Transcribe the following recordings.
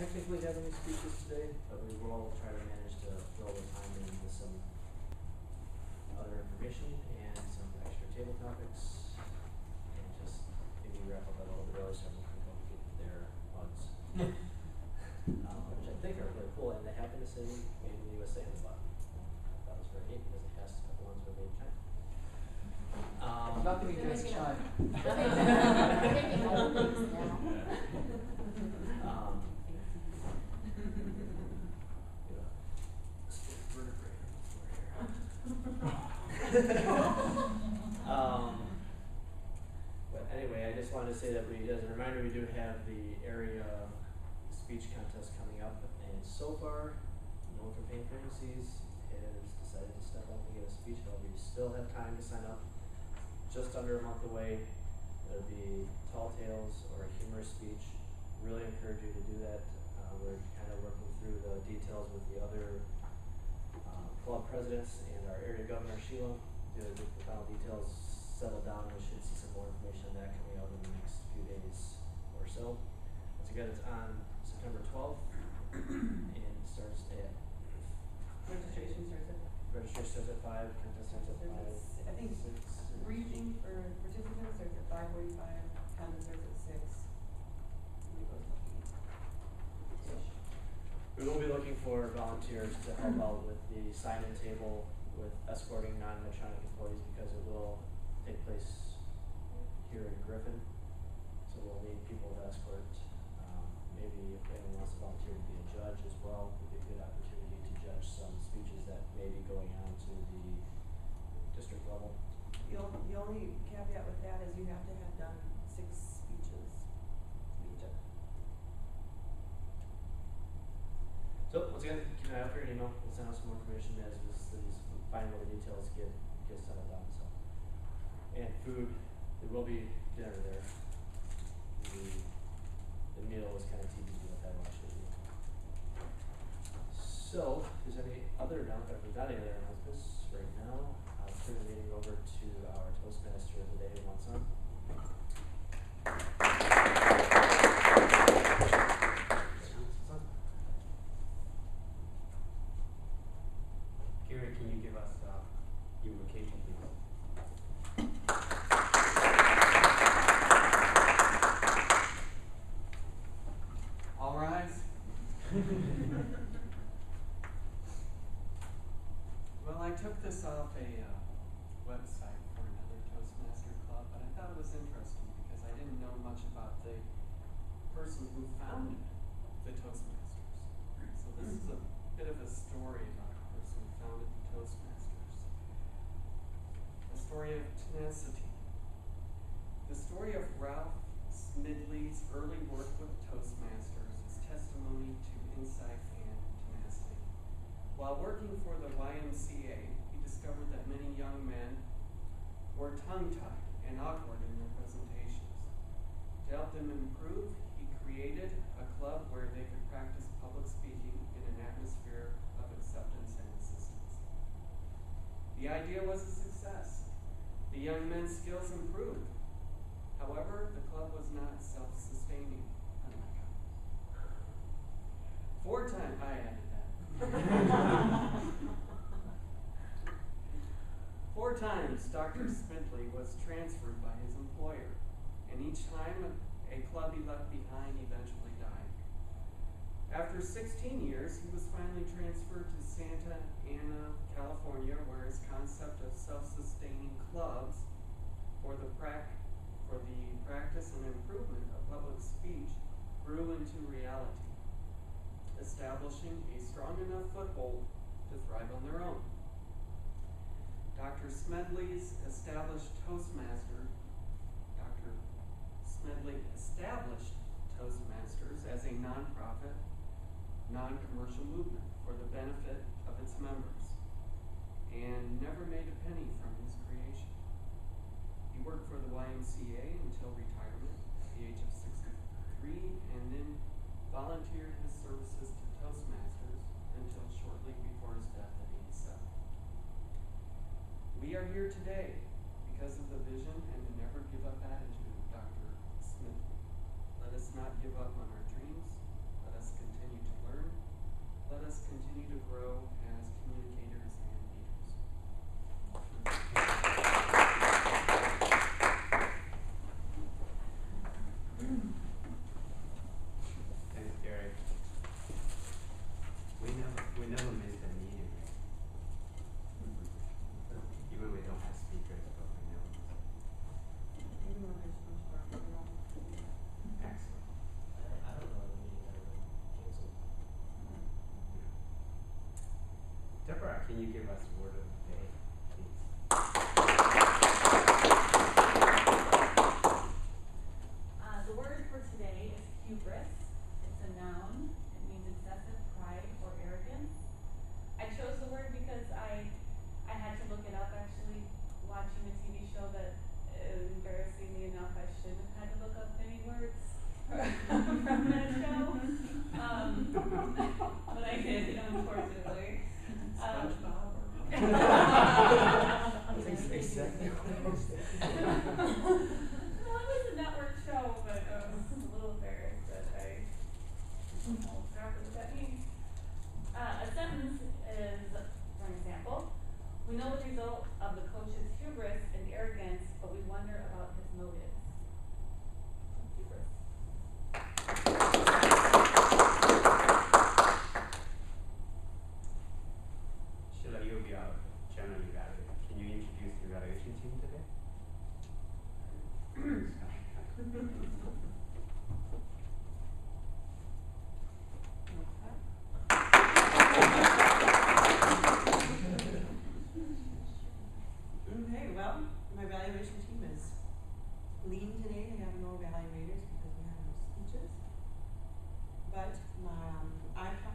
technically have any speeches today, but we will try to manage to fill the time in with some other information and some extra table topics, and just maybe wrap up a little bit early so everyone can go get their mugs. Which I think are really cool, and they happen to say made in the USA in the bottom. That was very neat because it has a couple ones were made in China. Nothing against China. They're making old things now. But anyway, I just wanted to say that as a reminder, we do have the area speech contest coming up, and so far, no one from painfree has decided to step up and give a speech. However, you still have time to sign up. Just under a month away, there'll be tall tales or a humorous speech. Really encourage you to do that. We're kind of working through the details with the other club presidents and our area governor, Sheila. The final details settled down, and we should see some more information on that coming out in the next few days or so. Once again, it's on September 12th and starts at Registration starts at 5, contest starts at 5. I think 6. briefing for participants starts at 5:45, contest starts at 6. We will be looking for volunteers to help out with the sign-in table with escorting non-Medtronic employees, because it will take place here in Griffin. So we'll need people to escort. Maybe if anyone wants to volunteer to be a judge as well, would be a good opportunity to judge some speeches that may be going on to the district level. The only caveat with that is you have to have done 6 speeches to be a judge. So once again, keep an eye out for your email. We'll send out some more information as these final details get settled down. So, and food, there will be dinner there. The meal is kind of TBD what that will actually be. So, if there's any other announcements right now, I'll turn the meeting over to our Toastmaster of the day, Watson. Gary, can you give us your vocation, please? All rise. Well, I took this off a website for another Toastmaster club, but I thought it was interesting because I didn't know much about the person who founded the Toastmasters. So this is a bit of a story about the person who founded the Toastmasters. A story of tenacity. The story of Ralph Smidley's early work with Toastmasters is testimony to insight and tenacity. While working for the YMCA, he discovered that many young men were tongue-tied and awkward in their presentations. To help them improve, he created a club where they could practice public speaking in an atmosphere of acceptance and assistance. The idea was a success. The young men's skills improved. However, the club was not self-sustaining. Oh my God. 4 times, I added that. 4 times, Dr. Smidley was transferred by his employer, and each time a club he left behind eventually died. After 16 years, he was finally transferred to Santa Ana, California, where his concept of self-sustaining clubs for the practice and improvement of public speech grew into reality, establishing a strong enough foothold to thrive on their own. Dr. Smedley established Toastmasters as a nonprofit, non-commercial movement for the benefit of its members, and never made a penny from his creation. He worked for the YMCA until retirement at the age of 63, and then volunteered his services to Toastmasters until shortly before his death at 87. We are here today because of the vision and the never give up attitude of Dr. Smith. Let us not give up on our dreams. Let us continue can you give us word of the day, please? The word for today is hubris. It's a noun. It means excessive pride or arrogance. I chose the word because I had to look it up actually watching a TV show that embarrassingly enough I shouldn't have had to look up any words from that show. But I did, unfortunately. SpongeBob or? That's exactly what I was thinking. No, it was a network show, but I was a little embarrassed that I almost forgot what that means. A sentence is, for example, we know the result of the coach's hubris and arrogance, but we wonder about his motives. Hubris. Sheila, you'll be our general evaluator. Can you introduce the evaluation team today? Okay, well, my evaluation team is lean today. I have no evaluators because we have no speeches. But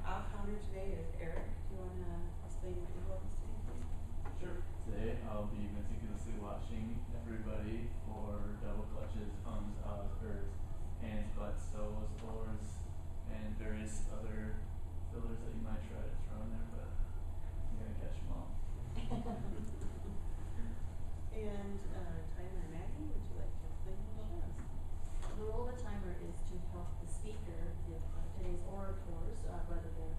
our counter today is Eric. Do you want to explain what your role is today, please? Sure. Today I'll be meticulously watching everybody for double clutches, ums, ahs, ers, hands, butts, solos, ors, and various other fillers that you might try to throw in there, but I'm gonna catch them all. And Tyler and Maggie, would you like to explain what it is? The role of a timer is to help the speaker, today's orators, whether they're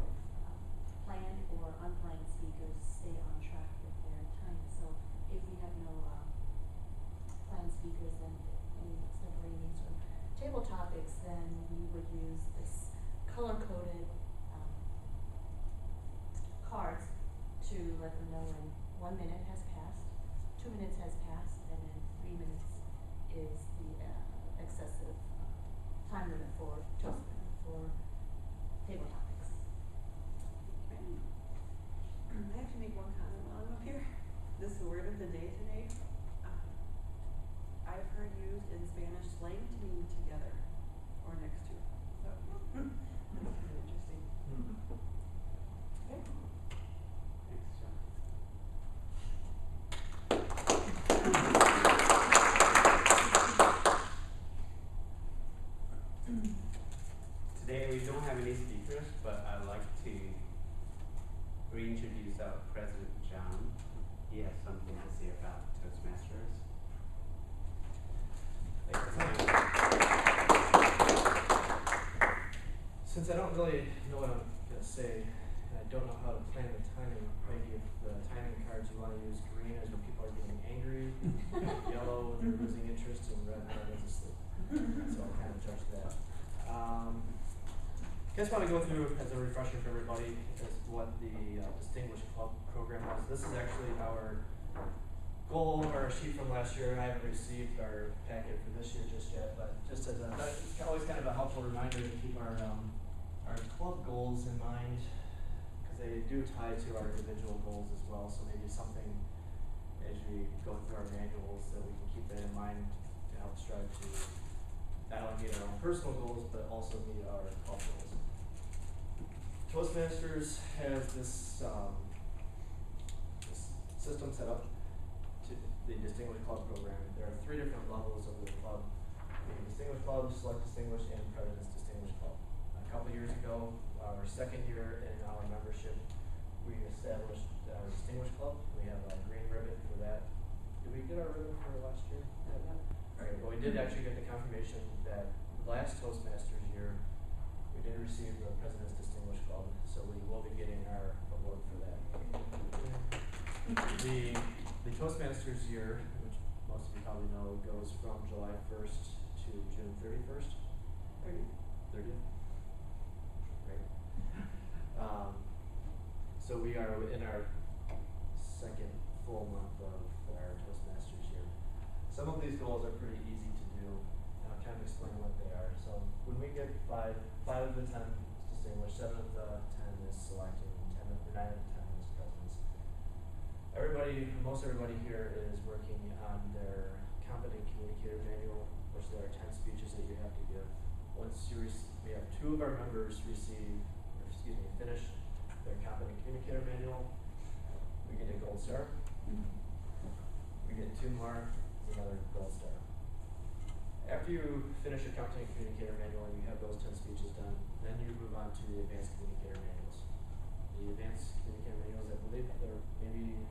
planned or unplanned speakers, stay on track with their time. So if we have no planned speakers and any extemporaneous or table topics, then we would use this color-coded cards to let them know when 1 minute has passed, 2 minutes has passed, and then 3 minutes is the excessive time limit for for table topics. Okay. I have to make one comment while I'm up here. This word of the day today, I've heard used in Spanish slang to mean together or next to. So that's kind of interesting. Okay. Thanks, John. Today we don't have any speakers, but I'd like to reintroduce our President John. He has something to say about Toastmasters. Since I don't really know what I'm going to say, and I don't know how to plan the timing, maybe if the timing cards you want to use green is when people are getting angry, yellow when they're losing interest, and red when they're asleep. So I'll kind of judge that. Just want to go through as a refresher for everybody as what the Distinguished Club program was. This is actually our goal or our sheet from last year. I haven't received our packet for this year just yet, but just as a, it's always kind of a helpful reminder to keep our club goals in mind, because they do tie to our individual goals as well. So maybe something as we go through our manuals that we can keep that in mind to help strive to not only meet our own personal goals, but also meet our club goals. Toastmasters has this system set up to the Distinguished Club program. There are 3 different levels of the club: the Distinguished Club, Select Distinguished, and President's Distinguished Club. A couple years ago, our second year in our membership, we established our Distinguished Club. We have a green ribbon for that. Did we get our ribbon for last year? Alright, well, we did actually get the confirmation that last Toastmasters year, we did receive the President's Distinguished Club, so we will be getting our award for that. The Toastmasters year, which most of you probably know, goes from July 1st to June 31st. 30th? Great. So we are in our second full month of our Toastmasters year. Some of these goals are pretty easy to do, and I'll kind of explain what they are. So when we get 5 of the 10 is distinguished, 7 of the 10 is selected, and 9 of the 10 is presidents. most everybody here is working on their competent communicator manual, which there are 10 speeches that you have to give. Once we have 2 of our members finish their competent communicator manual, we get a gold star. We get 2 more, another gold star. After you finish your competent communicator manual and you have those 10 speeches done, then you move on to the advanced communicator manuals. The advanced communicator manuals, I believe there are maybe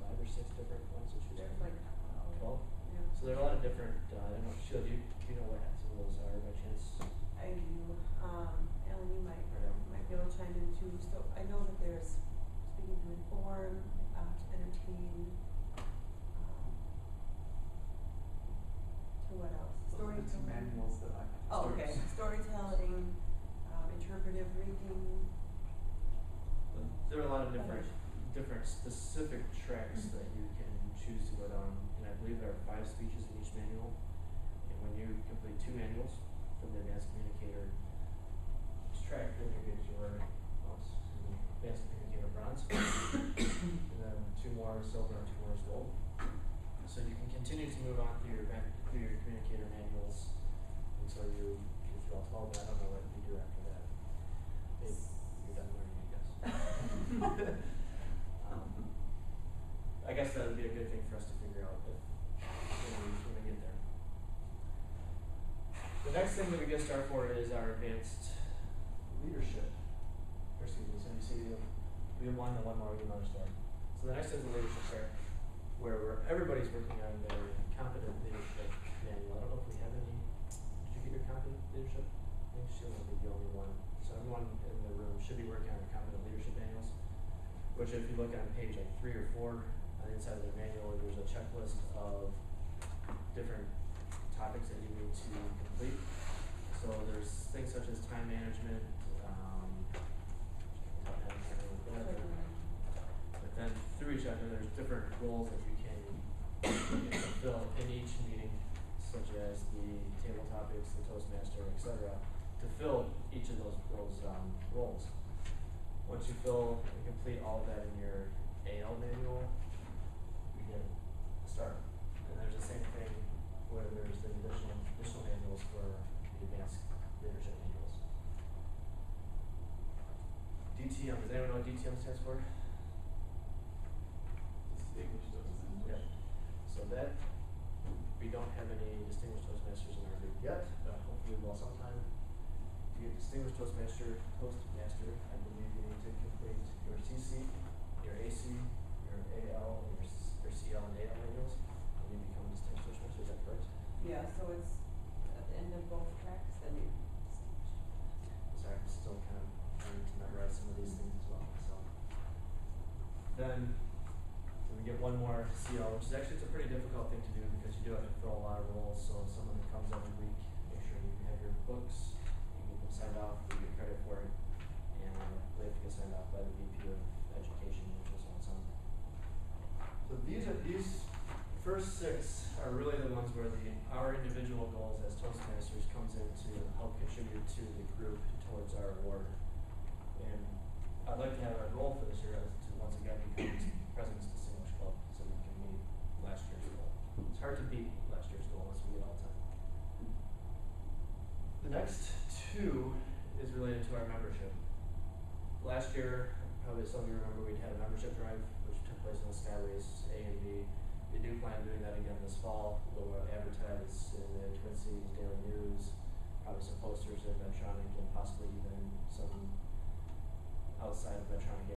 5 or 6 different ones to choose There's from. like 12? Yeah. So there are a lot of different, I don't know, Sheila, do you know what some of those are by chance? I do. Ellen, you might be able to chime in too. So I know that there's speaking to inform, to entertain, to what else? Those are the two manuals that I have. Oh, okay. Storytelling, interpretive reading. There are a lot of different specific tracks that you can choose to go down, and I believe there are 5 speeches in each manual. And when you complete 2 manuals from the advanced communicator track, then you get your advanced communicator bronze, and then 2 more silver and 2 more gold. So you can continue to move on through your communicator manuals until you get through all 12. I don't know what you do after that. Maybe you're done learning, I guess. I guess that would be a good thing for us to figure out when we get there. The next thing that we get started for is our advanced leadership. So you see we have one and one more, we have another start. So the next is the leadership track, where everybody's working on their competent leadership manual. I don't know if we have any. Did you get your competent leadership? I think Sheila will be the only one. So everyone in the room should be working on their competent leadership manuals, which if you look on page like 3 or 4 on the inside of the manual, there's a checklist of different topics that you need to complete. So there's things such as time management, whatever. But then through each other, there's different roles that you can fulfill in each meeting, such as the table topics, the Toastmaster, etc., to fill each of those roles. Once you fill and complete all of that in your AL manual, you get a star. And there's the same thing where there's the additional manuals for the advanced leadership manuals. DTM, does anyone know what DTM stands for? Distinguished Toastmasters. Yep. So that, we don't have any distinguished Toastmasters in our group yet, but hopefully we'll sometime. To get distinguished Toastmaster, I believe you need to complete your CC, your AC, your AL, and your CL and AL manuals, and you become a distinguished Toastmaster. Is that correct? Yeah, so it's at the end of both tracks, then you Sorry, I'm still kind of trying to memorize some of these things as well. So then we get one more CL, which is actually it's a pretty difficult thing to do because you do have to fill a lot of roles. So someone who comes every week, make sure you have your books, you get them signed off, you get credit for it, and they have to get signed off by the VP of Education, which is awesome. So these first 6 are really the ones where our individual goals as Toastmasters comes in to help contribute to the group towards our award. And I'd like to have our goal for this year is to once again become President's Distinguished Club so we can meet last year's goal. It's hard to beat last year's goal as we get all the time. The next 2 is related to our membership. Last year, probably some of you remember we had a membership drive which took place in the Skyways A and B. We do plan on doing that again this fall. We'll advertise in the Twin Cities Daily News, probably some posters in Medtronic, and possibly even some outside of Medtronic